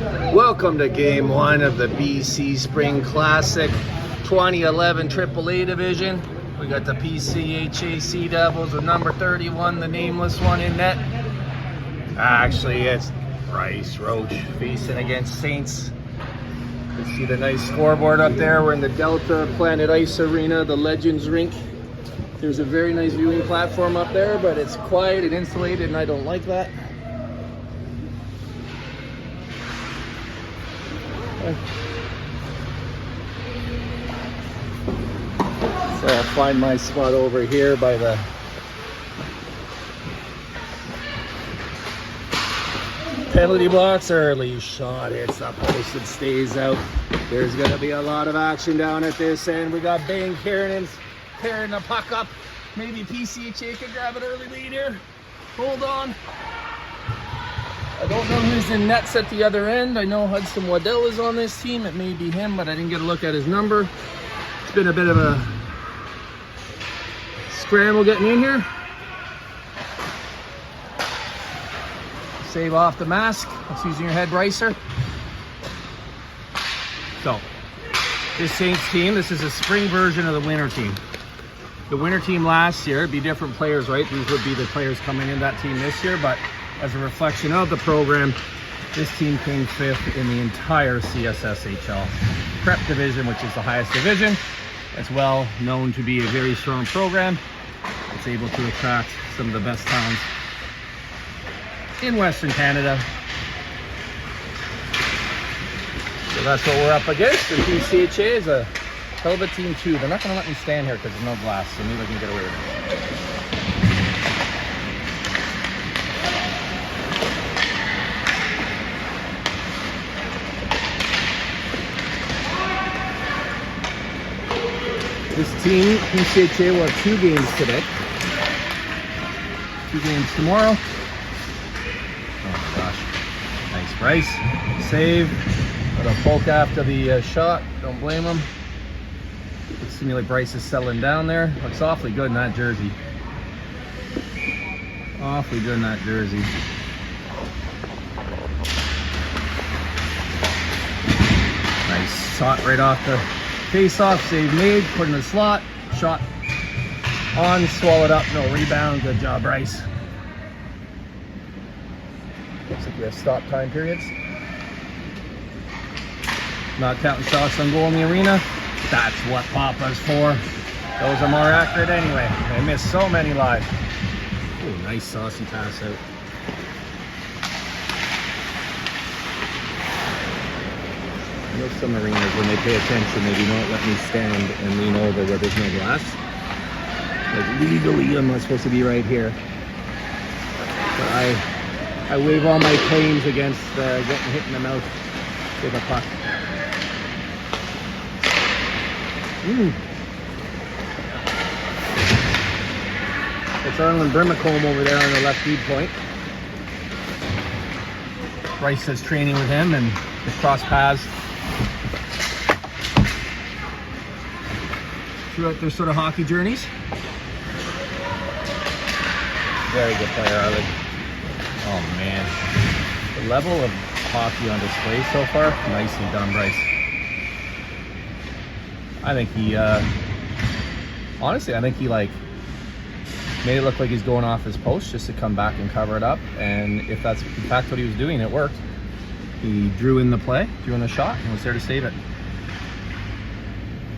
Welcome to game one of the BC Spring Classic 2011 AAA Division. We got the PCHA Sea Devils with number 31, the nameless one, in net. Actually, it's Bryce Roach facing against Saints. You can see the nice scoreboard up there. We're in the Delta Planet Ice Arena, the Legends Rink. There's a very nice viewing platform up there, but it's quiet and insulated, and I don't like that. So I'll find my spot over here by the penalty box. Early shot, hits the post and stays out. There's going to be a lot of action down at this end. We got Bane Kieran carrying the puck up. Maybe PCHA can grab an early lead here. Hold on. I don't know who's in nets at the other end. I know Hudson Waddell is on this team. It may be him, but I didn't get a look at his number. It's been a bit of a scramble getting in here. Save off the mask. That's using your head bracer. So, this Saints team, this is a spring version of the winter team. The winter team last year, it'd be different players, right? These would be the players coming in that team this year, but as a reflection of the program, this team came fifth in the entire CSSHL prep division, which is the highest division. It's well known to be a very strong program. It's able to attract some of the best talents in Western Canada. So that's what we're up against. And PCHA is a hell of a team too. They're not going to let me stand here because there's no glass, so maybe I can get away with it. This team, PCHA, will have 2 games today. 2 games tomorrow. Oh my gosh. Nice Bryce. Save. Got a poke after the shot. Don't blame him. Looks to me like Bryce is settling down there. Looks awfully good in that jersey. Awfully good in that jersey. Nice shot right off the face-off. Save made. Put in the slot. Shot on. Swallowed up. No rebound. Good job, Bryce. Looks like we have stop time periods. Not counting shots on goal in the arena. That's what Papa's for. Those are more accurate anyway. They miss so many lives. Ooh, nice saucy pass out. I know some arenas, when they pay attention, they do not let me stand and lean over where there's no glass. Like legally, I'm not supposed to be right here. But I waive all my claims against getting hit in the mouth with a puck. It's Arlen Brimacombe over there on the left feed point. Bryce is training with him and they cross paths throughout their sort of hockey journeys. Very good player, Arlen. Oh man. The level of hockey on display so far, nicely done, Bryce. I think he, honestly, I think he like made it look like he's going off his post just to come back and cover it up. And if that's in fact what he was doing, it worked. He drew in the play, drew in the shot, and was there to save it.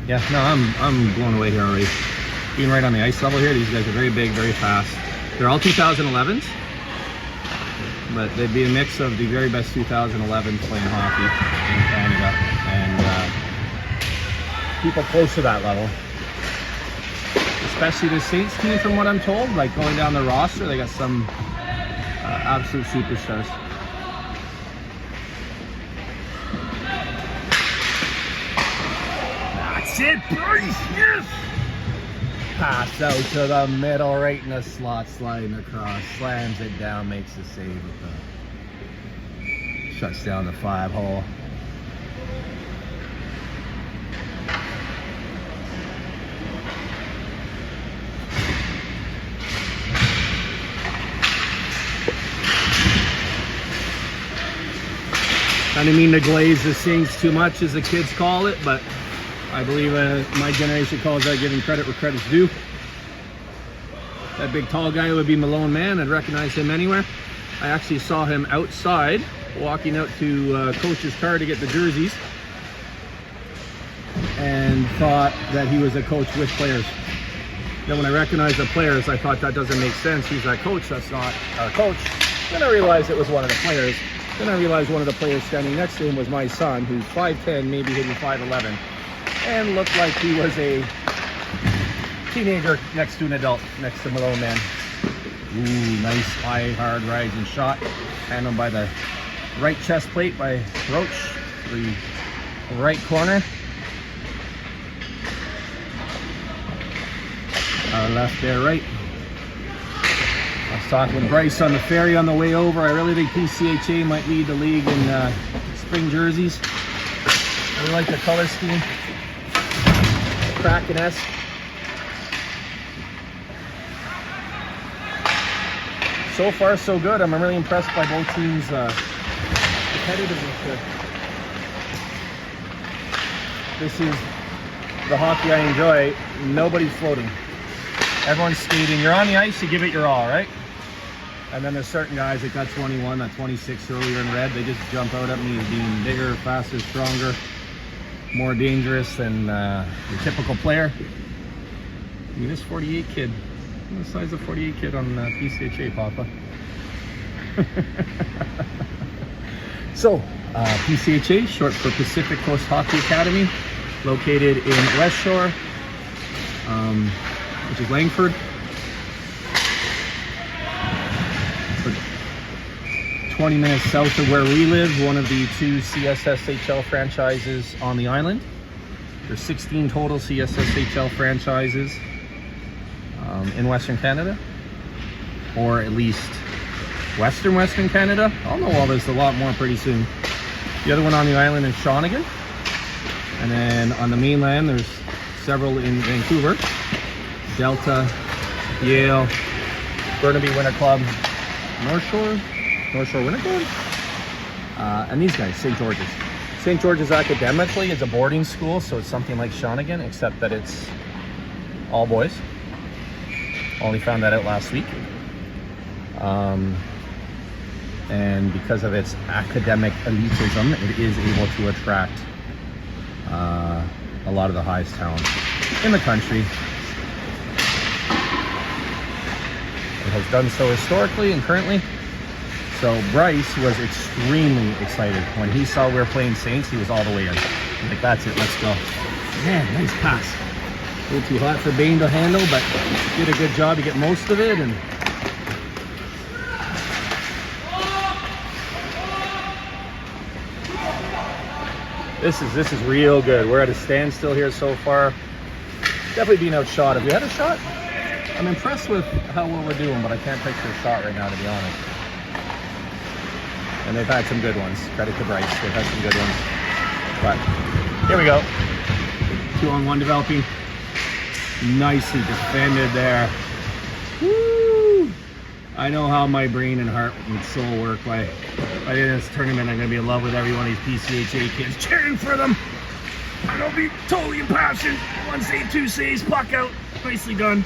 Yeah, no, I'm blown away here already. Being right on the ice level here, these guys are very big, very fast. They're all 2011s, but they'd be a mix of the very best 2011s playing hockey in Canada and people close to that level. Especially the Saints team, from what I'm told, like going down the roster, they got some absolute superstars. That's it, Bryce, yes! Pass out to the middle, right in the slot, sliding across, slams it down, makes the save with the, shuts down the 5-hole. I didn't mean to glaze the Saints too much, as the kids call it, but I believe my generation calls that giving credit where credit's due. That big tall guy would be Malone Man. I'd recognize him anywhere. I actually saw him outside walking out to coach's car to get the jerseys, and thought that he was a coach with players. Then when I recognized the players, I thought that doesn't make sense. He's our coach, that's not our coach. Then I realized it was one of the players. Then I realized one of the players standing next to him was my son, who's 5'10", maybe hitting 5'11", and looked like he was a teenager next to an adult, next to Malone Man. Ooh, nice high, hard rising shot. Handled by the right chest plate by Roach, the right corner. Left there, right. I was talking with Bryce on the ferry on the way over. I really think PCHA might lead the league in spring jerseys. I really like the color scheme. Kraken-esque. So far, so good. I'm really impressed by both teams' competitiveness. This is the hockey I enjoy. Nobody's floating. Everyone's skating. You're on the ice, you give it your all, right? And then there's certain guys like that 21, that 26 earlier in red, they just jump out at me as being bigger, faster, stronger, more dangerous than your typical player. I mean, this 48 kid, the size of 48 kid on PCHA, Papa. So, PCHA, short for Pacific Coast Hockey Academy, located in West Shore, which is Langford. 20 minutes south of where we live, one of the 2 CSSHL franchises on the island. There's 16 total CSSHL franchises in Western Canada, or at least Western Canada. I'll know all this a lot more pretty soon. The other one on the island is Shawnigan, and then on the mainland there's several in Vancouver. Delta, Yale, Burnaby Winter Club, North Shore Winter Club, and these guys, St. George's. St. George's academically is a boarding school, so it's something like Shawnigan, except that it's all boys. Only found that out last week. And because of its academic elitism, it is able to attract a lot of the highest talent in the country. It has done so historically and currently. So Bryce was extremely excited. When he saw we were playing Saints, he was all the way in. He's like, that's it, let's go. Man, nice pass. A little too hot for Bane to handle, but did a good job to get most of it. And this is real good. We're at a standstill here so far. Definitely being outshot. Have you had a shot? I'm impressed with how well we're doing, but I can't picture a shot right now, to be honest. And they've had some good ones. Credit to Bryce. They've had some good ones. But here we go. 2-on-1 developing. Nicely defended there. Woo! I know how my brain and heart and soul work. By the end of this tournament, I'm going to be in love with every one of these PCHA kids, cheering for them. And I'll be totally impassioned. 1 save, 2 saves, puck out. Nicely done.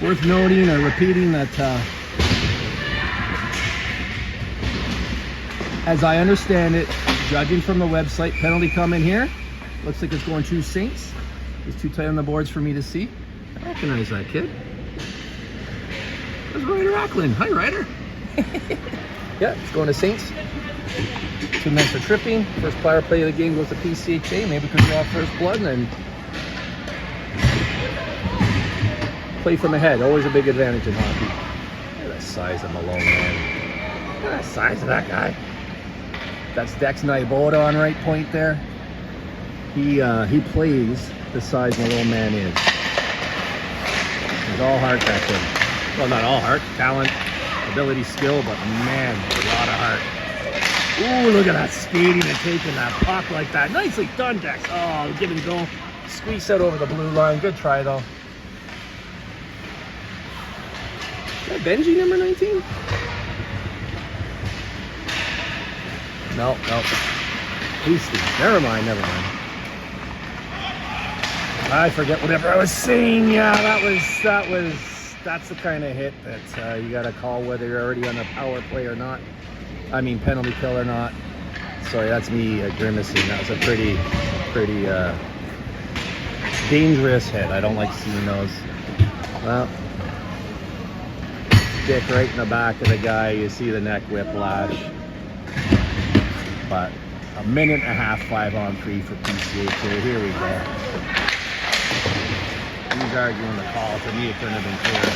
Worth noting or repeating that, as I understand it, judging from the website, penalty coming here. Looks like it's going to Saints. It's too tight on the boards for me to see. I recognize that kid. There's Ryder Ackland. Hi, Ryder. Yeah, it's going to Saints. 2 minutes for tripping. First power play of the game goes to PCHA. Maybe because you're off first blood, and then play from ahead, always a big advantage in hockey. Look at that size of Malone, man. Look at that size of that guy. That's Dex Naiboda on right point there. He plays the size Malone Man is. He's all heart, that kid. Well, not all heart, talent, ability, skill, but man, a lot of heart. Ooh, look at that skating and taking that puck like that. Nicely done, Dex. Oh, give and go. Squeeze out over the blue line. Good try, though. Is that Benji, number 19? No. Hasty. Never mind. I forget whatever I was saying. Yeah, that's the kind of hit that you got to call whether you're already on a power play or not. I mean, penalty kill or not. Sorry, that's me grimacing. That was a pretty dangerous hit. I don't like seeing those. Well, stick right in the back of the guy. You see the neck whiplash. But a minute and a half, 5-on-3 for PCHA. Here we go. He's arguing the call. For me, it couldn't have been clearer.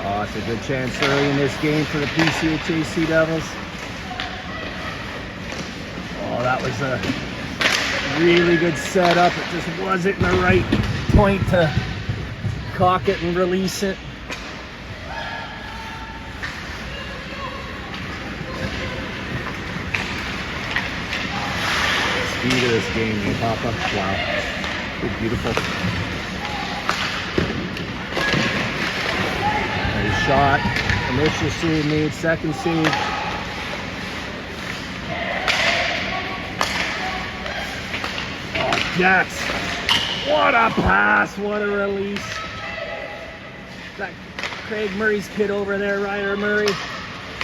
Oh, it's a good chance early in this game for the PCHA Sea Devils. Oh, that was a really good setup. It just wasn't in the right point to cock it and release it. Speed of this game, eh, Papa? Wow. It's beautiful. Nice shot. Initial save made, second save. Oh, Jax. What a pass. What a release. That Craig Murray's kid over there, Ryder Murray.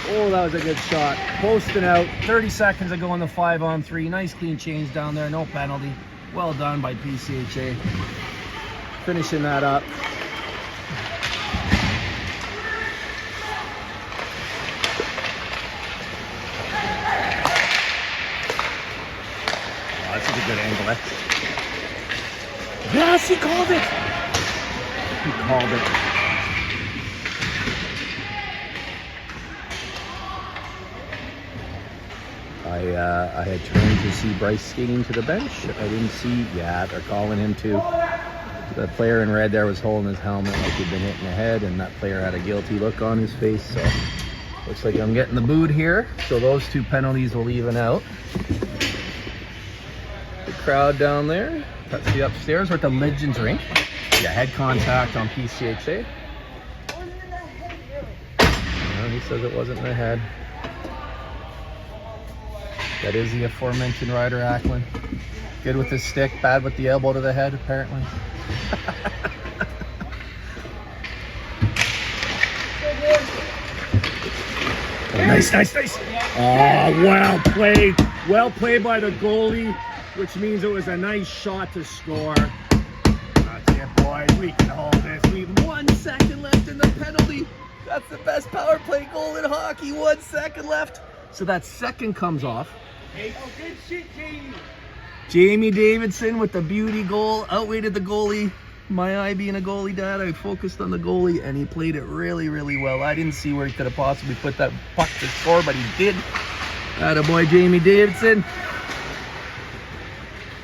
Oh, that was a good shot. Posting out. 30 seconds ago on the 5-on-3. Nice clean change down there. No penalty. Well done by PCHA. Finishing that up. Oh, that's a good angle, eh? Yes, he called it. He called it. I had turned to see Bryce skating to the bench. I didn't see, yeah, they're calling him too. The player in red there was holding his helmet like he'd been hit in the head, and that player had a guilty look on his face, so looks like I'm getting the boot here. So those two penalties will even out. The crowd down there, that's the upstairs. We're at the Legends rink. Yeah, head contact on PCHA. No, he says it wasn't in the head. That is the aforementioned Ryder Ackland. Good with his stick, bad with the elbow to the head, apparently. Oh, nice. Oh, well played. Well played by the goalie, which means it was a nice shot to score. That's it, boys. We can hold this. We have 1 second left in the penalty. That's the best power play goal in hockey. 1 second left. So that second comes off. Oh, good shit, Jamie. Jamie Davidson with the beauty goal, outweighted the goalie. My eye being a goalie dad, I focused on the goalie and he played it really, really well. I didn't see where he could have possibly put that puck to score, but he did. Attaboy, Jamie Davidson.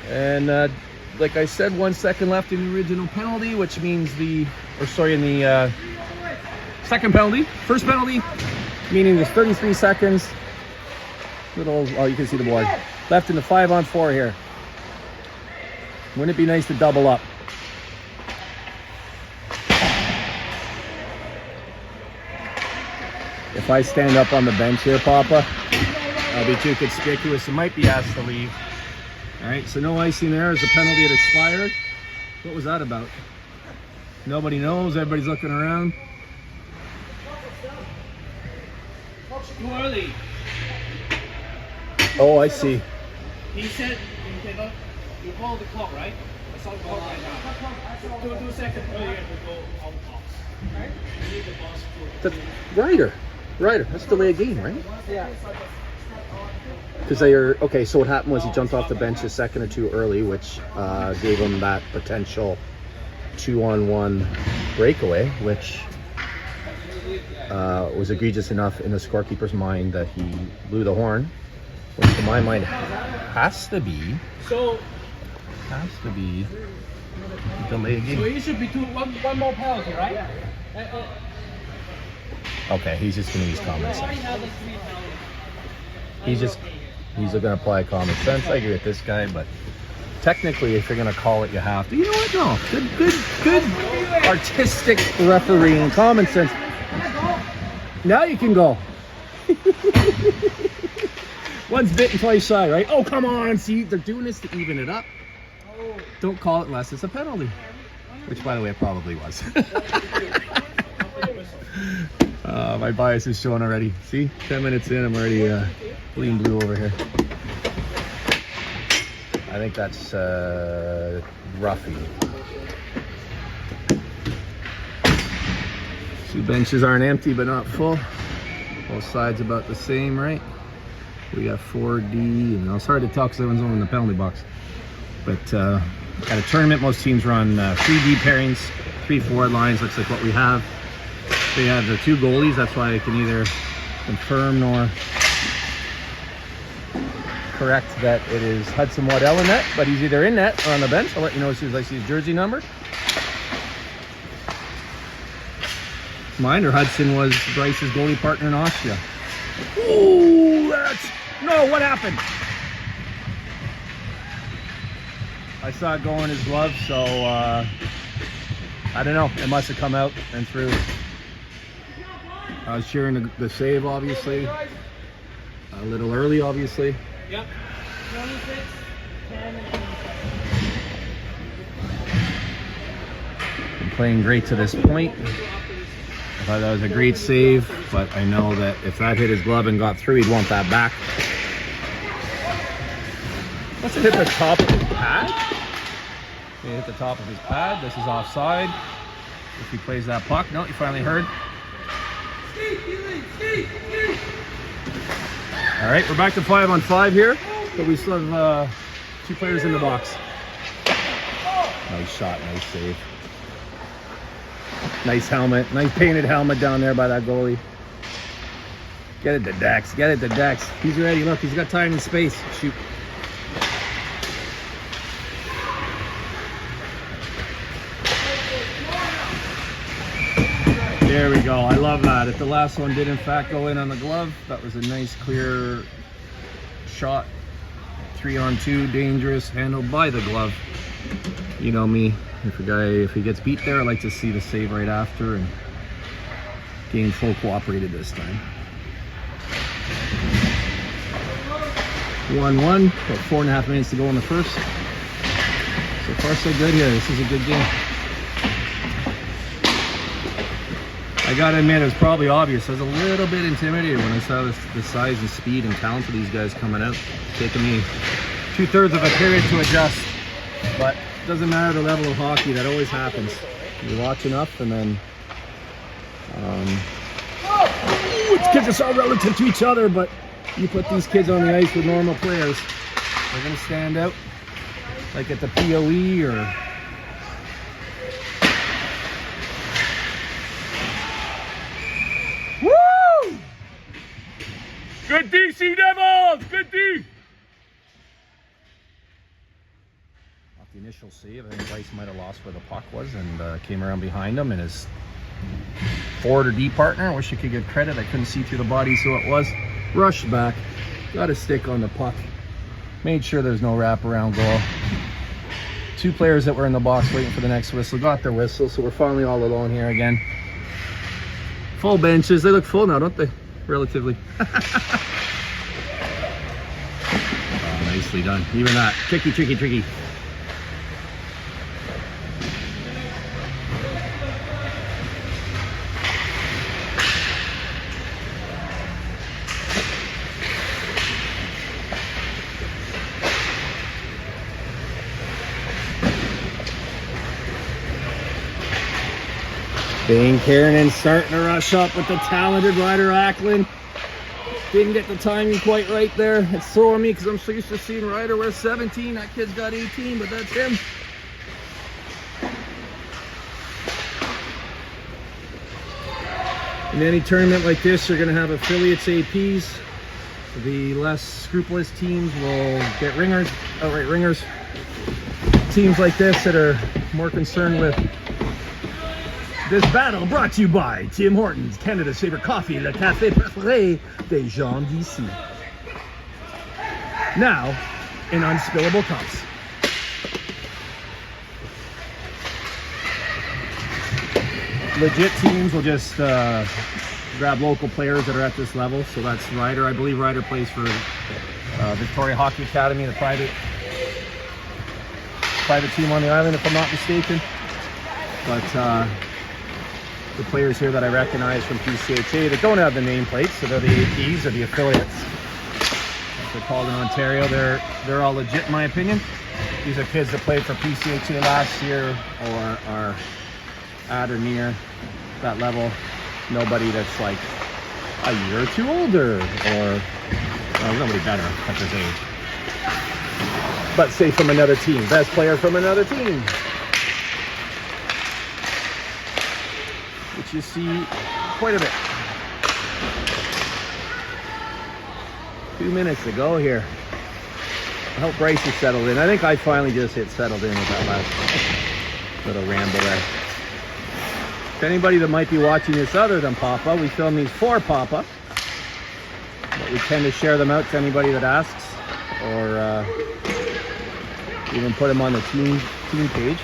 And like I said, 1 second left in the original penalty, which means in the second penalty. First penalty, meaning there's 33 seconds. Oh, you can see the board. Left in the 5-on-4 here. Wouldn't it be nice to double up? If I stand up on the bench here, Papa, I'll be too conspicuous. It might be asked to leave. All right, so no icing there as the penalty had expired. What was that about? Nobody knows. Everybody's looking around. Too early. Oh, I see. He said you call the clock, right? I saw the clock right now. 2 seconds earlier to go out box. Right? You need the boss to... That's Ryder. That's delay a game, right? Yeah. Because okay, so what happened was he jumped off the bench a second or two early, which gave him that potential 2-on-1 breakaway, which was egregious enough in the scorekeeper's mind that he blew the horn, which to my mind has to be delay a game. So it should be one more penalty, right? Okay, he's just gonna use common sense. He's gonna apply common sense. I agree with this guy, but technically, if you're gonna call it, you have to. You know what? No, good artistic refereeing, common sense. Now you can go. Once bitten, twice shy, right? Oh, come on. See, they're doing this to even it up. Don't call it unless it's a penalty. Which, by the way, it probably was. My bias is showing already. See, 10 minutes in, I'm already bleeding blue over here. I think that's roughy. Two benches aren't empty, but not full. Both sides about the same, right? We got 4D, and it's hard to tell because everyone's only in the penalty box. But at a tournament, most teams run 3D pairings, 3 forward lines. Looks like what we have. They have the 2 goalies. That's why I can either confirm nor correct that it is Hudson Waddell in net, but he's either in net or on the bench. I'll let you know as soon as I see his jersey number. Mine or Hudson was Bryce's goalie partner in Austria. Oh, that's... No, what happened? I saw it go in his glove, so I don't know. It must have come out and through. I was cheering the save, obviously. A little early, obviously. Yep. 26, 10, and 27. Been playing great to this point. I thought that was a great save, but I know that if that hit his glove and got through, he'd want that back. Must have hit the top of his pad. It hit the top of his pad. This is offside. If he plays that puck. No, you finally heard. All right, we're back to 5-on-5 here, but we still have 2 players in the box. Nice shot, nice save. Nice helmet, nice painted helmet down there by that goalie. Get it to Dex, get it to Dex. He's ready, look, he's got time and space. Shoot. There we go, I love that. If the last one did in fact go in on the glove, that was a nice clear shot. 3-on-2, dangerous, handled by the glove. You know me, if he gets beat there, I like to see the save right after, and game full cooperated this time. 1-1, about 4.5 minutes to go in the first. So far so good here, this is a good game. I gotta admit, it was probably obvious. I was a little bit intimidated when I saw the size and speed and talent of these guys coming out. It's taken me 2/3 of a period to adjust, but it doesn't matter the level of hockey, that always happens. You watch enough and then these kids are so relative to each other, but you put these kids on the ice with normal players, they're gonna stand out like at the POE or woo! Good D, Sea Devils! Good D! Off the initial save, I think Bryce might have lost where the puck was and came around behind him, and his forward or D partner, I wish I could give credit, I couldn't see through the body, so it was rushed back, got a stick on the puck, made sure there's no wraparound goal. 2 players that were in the box waiting for the next whistle got their whistle, so we're finally all alone here again. Full benches, they look full now, don't they? Relatively. Oh, nicely done. Even that. Tricky, tricky, tricky. Dane Kiernan starting to rush up with the talented Ryder Ackland. Didn't get the timing quite right there. It's throwing me because I'm so used to seeing Ryder wear 17. That kid's got 18, but that's him. In any tournament like this, you're going to have affiliates, APs. The less scrupulous teams will get ringers, outright ringers. Teams like this that are more concerned with this battle brought to you by Tim Hortons, Canada's favorite coffee, le café préféré des gens d'ici. Now, in unspillable cups. legit teams will just grab local players that are at this level. So that's Ryder. I believe Ryder plays for Victoria Hockey Academy, the private team on the island, if I'm not mistaken. But the players here that I recognize from PCHA that don't have the nameplates, so they're the APs or the affiliates. They're called in Ontario. They're all legit in my opinion. These are kids that played for PCHA last year or are at or near that level. Nobody that's like a year or two older or nobody better at this age. But say from another team, best player from another team. Which you see quite a bit. 2 minutes to go here. I hope Bryce is settled in. I think I finally just hit settled in with that last little ramble there. If anybody that might be watching this other than Papa, we film these for Papa. But we tend to share them out to anybody that asks, or even put them on the team page.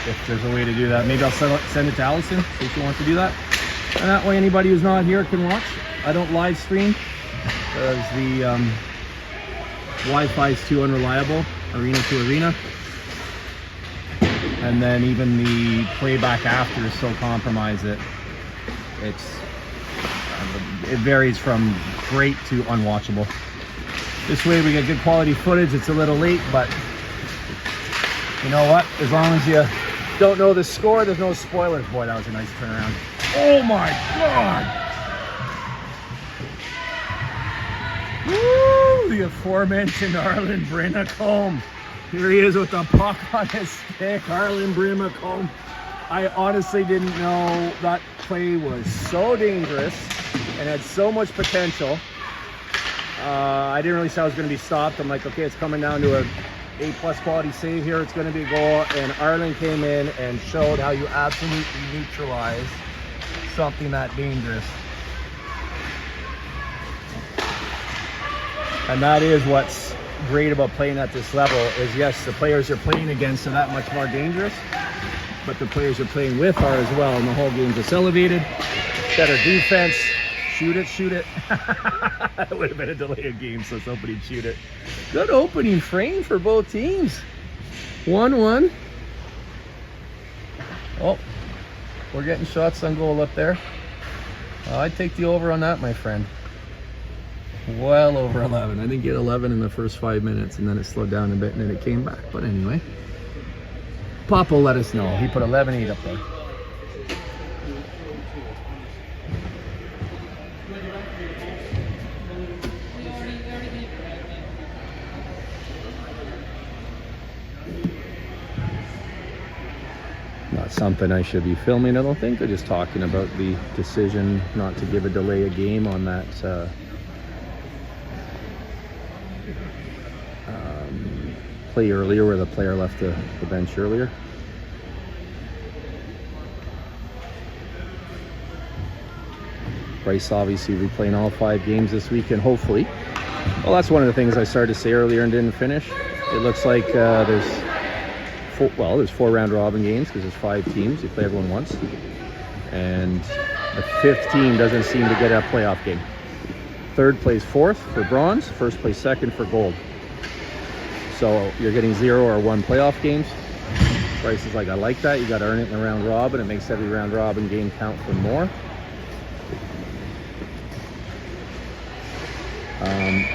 If there's a way to do that. Maybe I'll send it to Allison, see if she wants to do that. And that way anybody who's not here can watch. I don't live stream because the Wi-Fi is too unreliable, arena to arena. And then even the playback after is so compromised that it varies from great to unwatchable. This way we get good quality footage. It's a little late, but you know what? As long as you don't know the score, there's no spoilers. Boy, that was a nice turnaround. Oh my God! Woo! The aforementioned Arlen Brinnacombe. Here he is with the puck on his stick. Arlen Brinnacombe. I honestly didn't know that play was so dangerous and had so much potential. I didn't really say I was going to be stopped. I'm like, okay, it's coming down to a A+ quality save here. It's going to be a goal. And Arlen came in and showed how you absolutely neutralize something that dangerous. And that is what's great about playing at this level is, yes, the players you're playing against are that much more dangerous, but the players you're playing with are as well. And the whole game just elevated. Better defense. Shoot it, shoot it. That would have been a delay of game, so somebody'd shoot it. Good opening frame for both teams. 1-1. Oh, we're getting shots on goal up there. I'd take the over on that, my friend. Well over 11. I didn't get 11 in the first 5 minutes, and then it slowed down a bit, and then it came back. But anyway, Pop will let us know. He put 11-8 up there. Not something I should be filming, I don't think. They're just talking about the decision not to give a delay a game on that play earlier where the player left the bench earlier. Bryce obviously replaying all 5 games this weekend, hopefully. Well, that's one of the things I started to say earlier and didn't finish. It looks like there's 4 round robin games because there's 5 teams. You play everyone once. And the 5th team doesn't seem to get a playoff game. 3rd plays 4th for bronze, 1st plays 2nd for gold. So you're getting 0 or 1 playoff games. Bryce is like, I like that. You got to earn it in the round robin. It makes every round robin game count for more.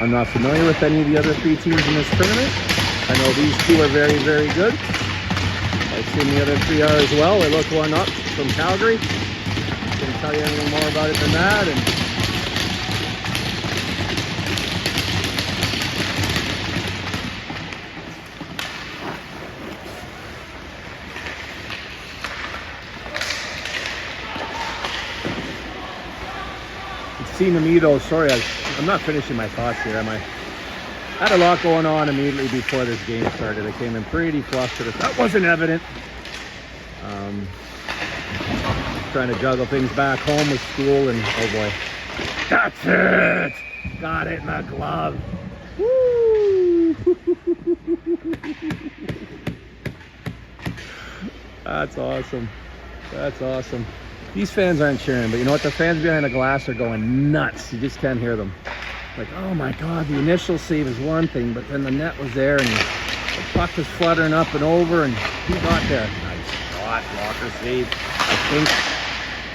I'm not familiar with any of the other 3 teams in this tournament. I know these 2 are very, very good. I assume the other 3 are as well. I looked one up from Calgary. Couldn't tell you anything more about it than that. And it seemed to me though, sorry, I'm not finishing my thoughts here, am I? I had a lot going on immediately before this game started. I came in pretty flustered. That wasn't evident. Trying to juggle things back home with school and oh boy. That's it! Got it in the glove. Woo! That's awesome. That's awesome. These fans aren't cheering, but you know what? The fans behind the glass are going nuts. You just can't hear them. Like, oh my God, the initial save is one thing, but then the net was there and the puck was fluttering up and over and he got there. Nice shot, Walker save, I think.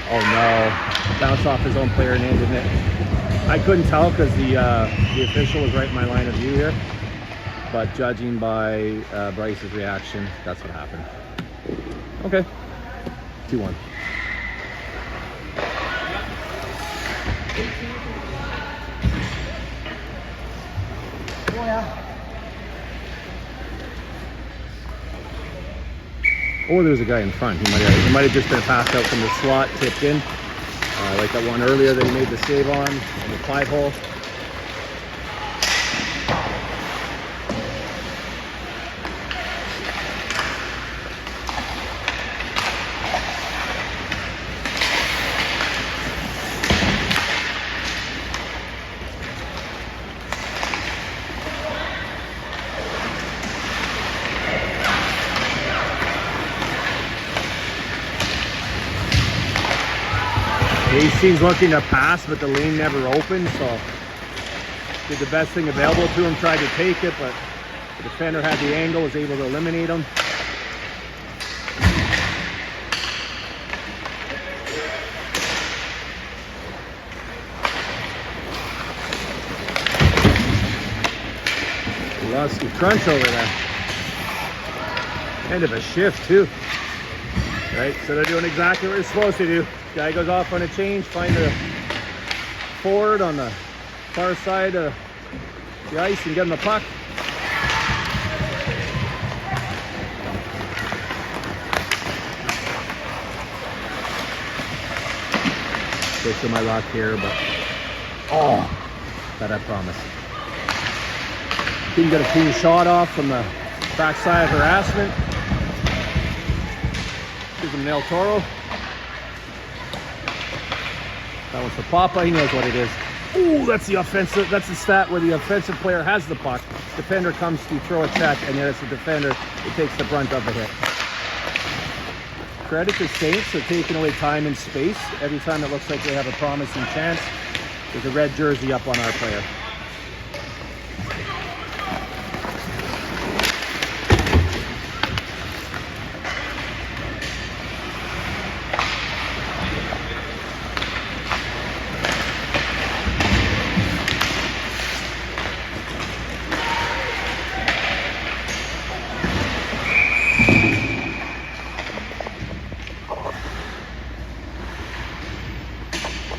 Oh no, bounced off his own player and ended it. I couldn't tell because the official was right in my line of view here, but judging by Bryce's reaction, that's what happened. Okay, 2-1. Oh, there's a guy in front. He might have just been passed out from the slot, tipped in. Like that one earlier that he made the save on in the 5-hole. Hastings looking to pass, but the lane never opened, so did the best thing available to him, tried to take it, but the defender had the angle, was able to eliminate him. Lusky crunch over there. End of a shift too. Right, so they're doing exactly what they're supposed to do. Guy goes off on a change, find the forward on the far side of the ice and get him the puck. Push to my luck here, but that I promise. Didn't get a clean shot off from the backside of harassment. Gives him Nel Toro. That one's for Papa, he knows what it is. Ooh, that's the offensive, that's the stat where the offensive player has the puck. Defender comes to throw a check, and then it's the defender who takes the brunt of the hit. Credit to Saints for taking away time and space. Every time it looks like they have a promising chance, there's a red jersey up on our player.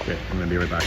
Okay, I'm gonna be right back.